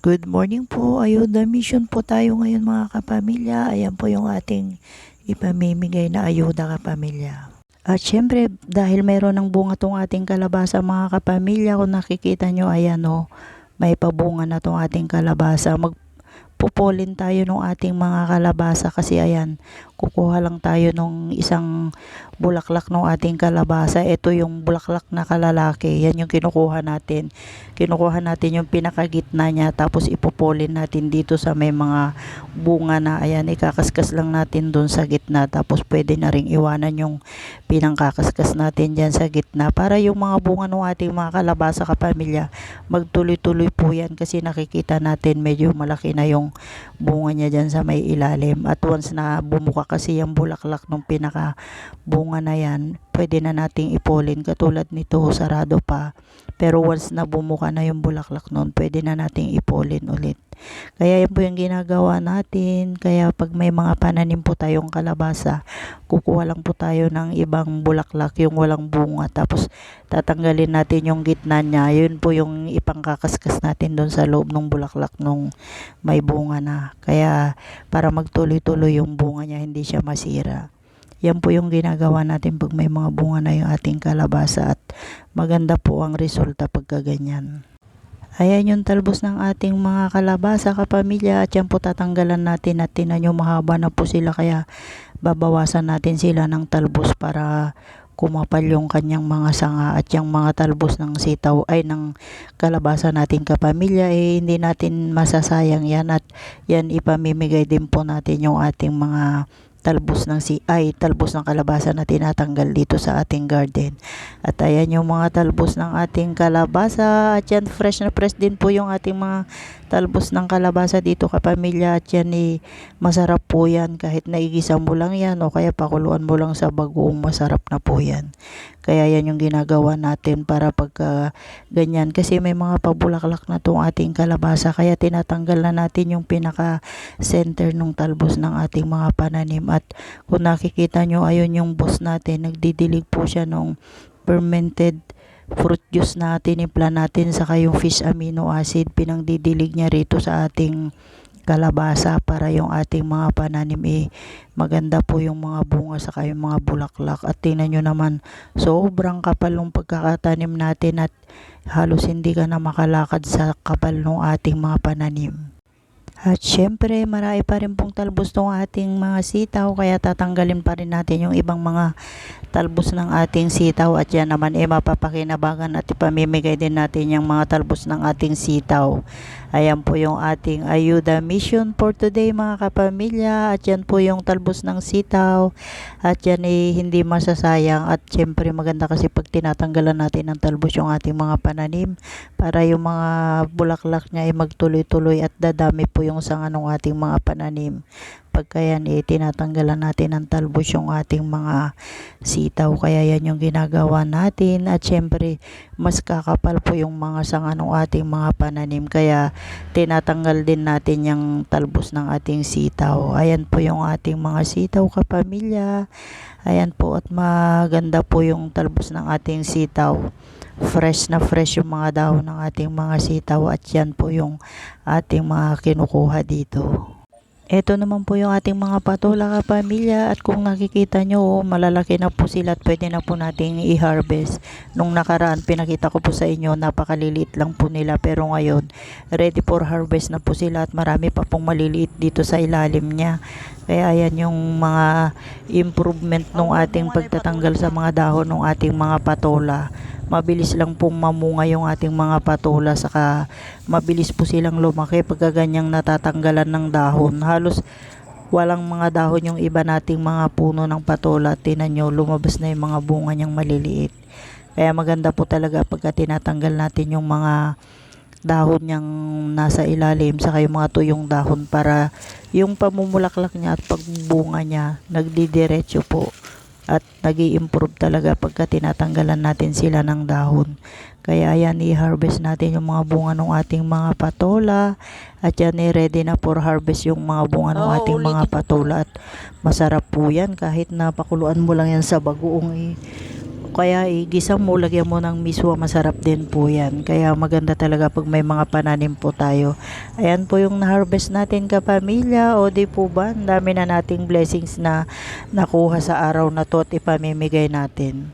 Good morning po. Ayuda mission po tayo ngayon mga kapamilya. Ayan po yung ating ipamimigay na ayuda kapamilya. At syempre, dahil mayroon ng bunga tong ating kalabasa mga kapamilya, kung nakikita nyo, ayan o, may pabunga na tong ating kalabasa. Pupulin tayo ng ating mga kalabasa kasi ayan, kukuha lang tayo ng isang bulaklak ng ating kalabasa. Ito yung bulaklak na kalalaki, yan yung kinukuha natin. Kinukuha natin yung pinakagitna niya, tapos ipupulin natin dito sa may mga bunga na ayan, ikakaskas lang natin dun sa gitna, tapos pwede na ring iwanan yung pinangkakaskas natin dyan sa gitna para yung mga bunga ng ating mga kalabasa kapamilya magtuloy-tuloy po yan, kasi nakikita natin medyo malaki na yung bunga niya dyan sa may ilalim. At once na bumuka kasi yung bulaklak ng pinaka bunga na yan, pwede na nating ipolin. Katulad nito, sarado pa, pero once na bumuka na yung bulaklak nun, pwede na nating ipolin ulit. Kaya yan po yung ginagawa natin. Kaya pag may mga pananim po tayong kalabasa, kukuha lang po tayo ng ibang bulaklak, yung walang bunga, tapos tatanggalin natin yung gitna niya. Yun po yung ipangkakaskas natin doon sa loob ng bulaklak nung may bunga na. Kaya para magtuloy-tuloy yung bunga niya, hindi siya masira. Yan po yung ginagawa natin pag may mga bunga na yung ating kalabasa, at maganda po ang resulta pagka ganyan. Ayan yung talbos ng ating mga kalabasa kapamilya, at yan po tatanggalan natin, at tinan nyo mahaba na po sila, kaya babawasan natin sila ng talbos para kumapal yung kanyang mga sanga. At yung mga talbos ng sitaw ay ng kalabasa nating kapamilya, hindi natin masasayang yan, at yan ipamimigay din po natin yung ating mga talbos ng kalabasa na tinatanggal dito sa ating garden. At ayan yung mga talbos ng ating kalabasa, at yan fresh na fresh din po yung ating mga talbos ng kalabasa dito kapamilya. At yan masarap po yan, kahit naigisa mo lang yan o kaya pakuluan mo lang sa bagoong, masarap na po yan. Kaya yan yung ginagawa natin para pagka ganyan, kasi may mga pabulaklak na tong ating kalabasa, kaya tinatanggal na natin yung pinaka center ng talbos ng ating mga pananim. At kung nakikita nyo, ayun yung boss natin, nagdidilig po siya ng fermented fruit juice na tinimpla natin, saka yung fish amino acid, pinangdidilig niya rito sa ating kalabasa para yung ating mga pananim maganda po yung mga bunga saka yung mga bulaklak. At tingnan nyo naman, sobrang kapal ng pagkakatanim natin, at halos hindi ka na makalakad sa kapal ng ating mga pananim. At syempre, marami pa rin pong talbos ng ating mga sitaw, kaya tatanggalin pa rin natin yung ibang mga talbos ng ating sitaw. At yan naman mapapakinabangan, at ipamimigay din natin yung mga talbos ng ating sitaw. Ayan po yung ating ayuda mission for today mga kapamilya. At yan po yung talbos ng sitaw, at yan hindi masasayang. At syempre maganda kasi pag tinatanggalan natin ng talbos yung ating mga pananim, para yung mga bulaklak niya magtuloy-tuloy at dadami po yung sanga ng ating mga pananim. Pagka yan tinatanggalan natin ng talbos yung ating mga sitaw, kaya yan yung ginagawa natin. At syempre mas kakapal po yung mga sanga ng ating mga pananim, kaya tinatanggal din natin yung talbos ng ating sitaw. Ayan po yung ating mga sitaw kapamilya. Ayan po, at maganda po yung talbos ng ating sitaw. Fresh na fresh yung mga dahon ng ating mga sitaw, at yan po yung ating mga kinukuha dito. Ito naman po yung ating mga patola kapamilya, at kung nakikita nyo, malalaki na po sila at pwede na po nating i-harvest. Nung nakaraan pinakita ko po sa inyo, napakaliliit lang po nila, pero ngayon ready for harvest na po sila, at marami pa pong maliliit dito sa ilalim niya. Kaya ayan yung mga improvement ng ating pagtatanggal sa mga dahon ng ating mga patola. Mabilis lang pong mamunga yung ating mga patola, saka mabilis po silang lumaki pagka ganyang natatanggalan ng dahon. Halos walang mga dahon yung iba nating mga puno ng patola. Tingnan nyo, lumabas na yung mga bunga niyang maliliit. Kaya maganda po talaga pagka tinatanggal natin yung mga dahon niyang nasa ilalim, saka yung mga tuyong dahon, para yung pamumulaklak niya at pagbunga niya nagdidiretso po, at nag-i-improve talaga pagka tinatanggalan natin sila ng dahon. Kaya yan, i-harvest natin yung mga bunga ng ating mga patola, at yan ready na for harvest yung mga bunga ng ating mga patola. At masarap po yan, kahit napakuluan mo lang yan sa bagoong kaya igisa mo, lagyan mo ng miswa, masarap din po yan. Kaya maganda talaga pag may mga pananim po tayo. Ayan po yung na-harvest natin kapamilya. O di po ba, ang dami na nating blessings na nakuha sa araw na to at ipamimigay natin.